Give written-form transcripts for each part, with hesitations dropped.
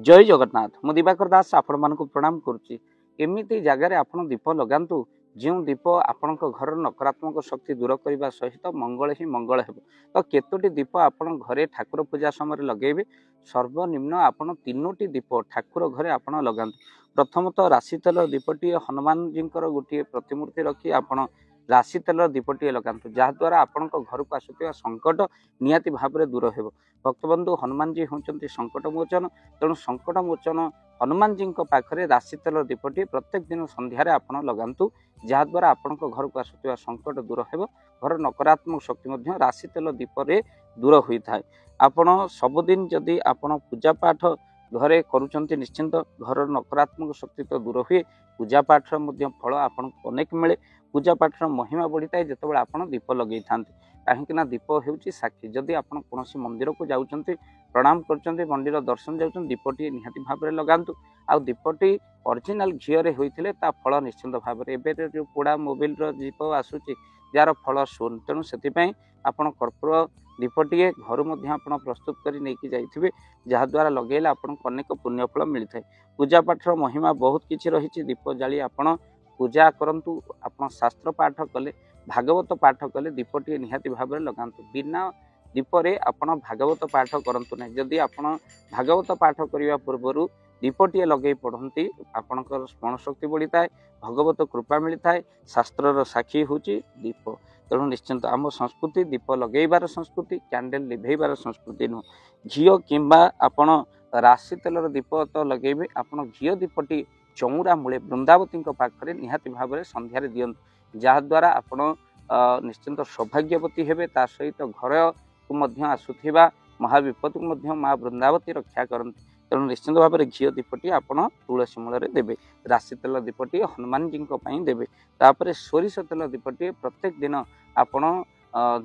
जय जगन्नाथ मु दिवाकर दास आपण मानक प्रणाम करुच्ची। एमती जगार आपण दीप लगातु जो दीप आपण घर नकारात्मक शक्ति दूर करने सहित मंगल ही मंगल हो। तो केतोटी दीप आपण घरे ठाकुर पूजा समय लगेबे सर्वनिम्न आपण 3टी दीप ठाकुर घरे आपण लगातु। प्रथमतः राशि तेल दीपटी हनुमान जी गोटे प्रतिमूर्ति रखी आपण राशि तेल दीपटी लगातु जहाद्वारा आपण घर को आसुवा संकट निहाती भाव में दूर हो। भक्तबंधु हनुमान जी होती संकट मोचन तेणु संकट मोचन हनुमान जी पाखे राशि तेल दीपटी प्रत्येक दिन संध्यारे आपण लगातु जहाद्वारा आपण घर को आसुवा संकट दूर हो। घर नकारात्मक शक्ति राशि तेल दीपरे दूर होता है। आपण सबुदिन जदि आपण पूजा पाठ घरे करुँच निश्चिंत घर नकारात्मक शक्ति तो दूर हुए। पूजा पाठ फल आपन अनेक मिले। पूजा पाठ महिमा बढ़ी थाए जिते आप दीप लगे था कहीं दीप हूँ साक्षी। जदि आप कौन मंदिर को जाऊँच प्रणाम कर मंदिर दर्शन जाऊँ दीपटी निहाती भाव में लगातु। आ दीपटी ओरिजिनल घीरे होता फल निश्चिंत भाव में एवं जो पोड़ा मोबिल दीप आसूँ जार फल शून तेणु से आपण कर्पूर दीपटे घर आप प्रस्तुत कर जाइए जहाद्वारा लगेले आपको अनेक पुण्यफल मिलता है। पूजा पाठर महिमा बहुत किसी रही। दीप जाली आपण पूजा करंतु आपण शास्त्र पाठ कले भागवत पाठ कले दीपटी निहाती भाव में लगातु। बिना दीपरे आपण भागवत पाठ करंतु नहीं। जदि आपण भागवत पाठ करने पूर्व दीपटे लगे पढ़ती आपणकर स्मरण शक्ति बढ़ी थाए भगवत कृपा मिलता है। शास्त्र साक्षी हूँ दीप तेणु निश्चिंत आम संस्कृति दीप लगेबार संस्कृति कैंडल लिभेबार संस्कृति नुह। घीओ किंबा आपण राशि तेलर दीप तो लगेबे आपण घीओ दीपटी चौरा मूले वृंदावती पाखे निहाती भाव में संध्यारे दियंतु जहाद्वारा आपण निश्चिंत सौभाग्यवती हेबे। ता सहित घर को आसुथिबा महाविपत्ति को माँ वृंदावती रक्षा करती। तेणु निश्चिंत भाव में घीओ दीपटी आपण तुलसी मूल देवे। राशि तेल दीपटी हनुमान जी देवे। तापर सोरिष तेल दीपटी प्रत्येक दिन आपण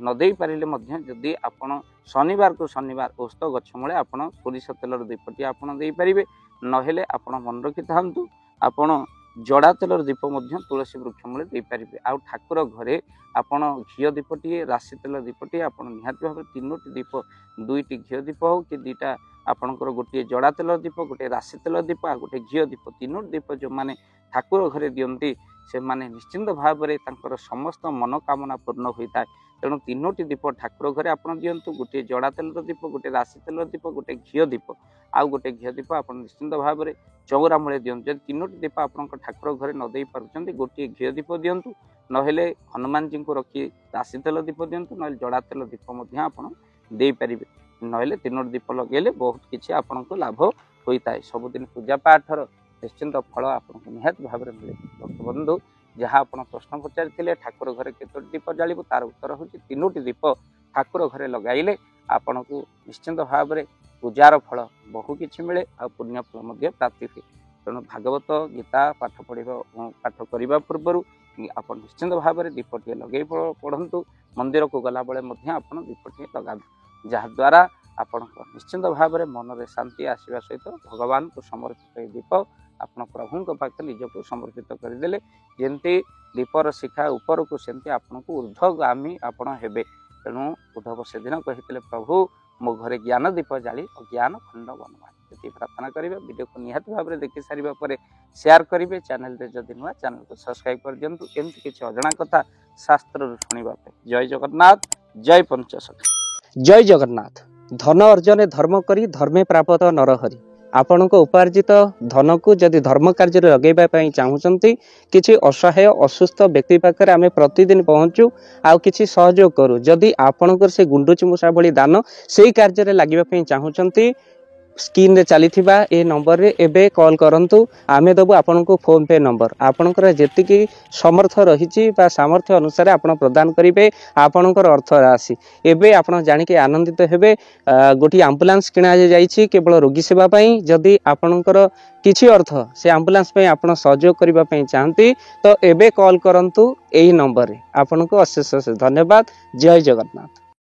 नदे पारे जदि आपण शनिवार को शनिवार औषध गछ मूले आपण सोरिष तेल दीपटी आपण दे पारे। नहेले आपण मन रखि थांतु आपण जड़ा तेलर दीप तुलसी वृक्ष मूले दे पारे। आ ठाकुर घरे आपण घीओ दीपटी राशि तेल दीपटी आपण निहाती भाव 3टी दीप 2टी घीओ दीप हो कि 2टा आपणकर गोटे जड़ा तेल दीप गोटे राशि तेल दीप आ गोटे घीओ दीप 3टी दीप जो मैंने ठाकुर घरे दियंती से माने निश्चिंत भाव में तांकर समस्त मनोकामना पूर्ण होता है। तेणु 3टी दीप ठाकुर घरे आपन दियंतु गोटे जड़ा तेल दीप गोटे राशि तेल दीप गोटे घीओ दीप आ गोटे घीओ दीप आप निश्चिंत भाव में चौरा मूले दियंतु। जब 3टी दीप आप ठाकुर घरे न दे पारुछंती गोटे घीओ दीप दियंतु नहेले हनुमान जी को रखी राशि तेल दीप दियंतु नहेले जड़ा तेल दीप मध्य आपण दे पारिबे। नहेले 3टी दीप लगेले बहुत किछि आपनको लाभ होता है। सबुदिन पूजा पाठर निश्चिंत फल आपको निहाती भाव में मिले। भक्तबंधु जहाँ आप प्रश्न पचारि ठाकुर घरे केतोटी दीप जालिबो तार उत्तर हूँ 3टी दीप ठाकुर घरे लगाइले आपण को निश्चिंत भाव में पूजार फल बहु किछि मिले आ पुण्य फल प्राप्ति हुए। तेणु भागवत गीता पाठ करने पूर्व आप निश्चिंत भाव में दीपटे लगे पढ़ंतु मंदिर को गला बेले आप दीपटे लगातु जहाद्वारा आपण निश्चिंत भाव में मन में शांति आसवा सहित भगवान को समर्पित दीप आपण प्रभु पाखे निजक समर्पित करदे जमती दीपर शिखा ऊपर को सेमती आपन को ऊर्ध्वगामी आपण हेबे। तेणु उद्धव से दिन कहते प्रभु मो घरे ज्ञान दीप जाली अज्ञान खंड बनवा ये प्रार्थना करेंगे। वीडियो को निहाती भाव में देखि सारिबा परे शेयर करेंगे। चैनल रे जदि नुआ चैनल को सब्सक्राइब कर दियंतु एमती किछि अजଣା कथा शास्त्र सुनिबा पे। जय जगन्नाथ जय पंचसखा जय जगन्नाथ। धन अर्जन धर्म करी धर्मे प्राप्त नरहरि। आपण उपार्जित धन को जदि धर्म कार्य लगेगा चाहूँगी किसी असहाय असुस्थ व्यक्ति पाखे आम प्रतिदिन पहुँचू आ किसी सहयोग करूँ। जदि आपणकर से गुंडुची मूषा भली दान से कार्य लगे चाहूँगी स्क्रीन रे चली ए नंबर रे एबे कॉल करंतु आमे दबु आपन को फोन पे नंबर आपनकर जेतिकी समर्थ रहिछि बा सामर्थ्य अनुसार आपण प्रदान करिवे आपनकर अर्थ राशि। एबे आपण जानि के आनंदित हेबे। गोटी एम्बुलेंस किना जाइछि केवल रोगी सेवा पई। जदि आपनकर किछि अर्थ से एम्बुलेंस पई आपण सहयोग करिबा पई चाहंती तो एबे कॉल करंतु एही नंबर रे। आपन को अशेष धन्यवाद। जय जगन्नाथ।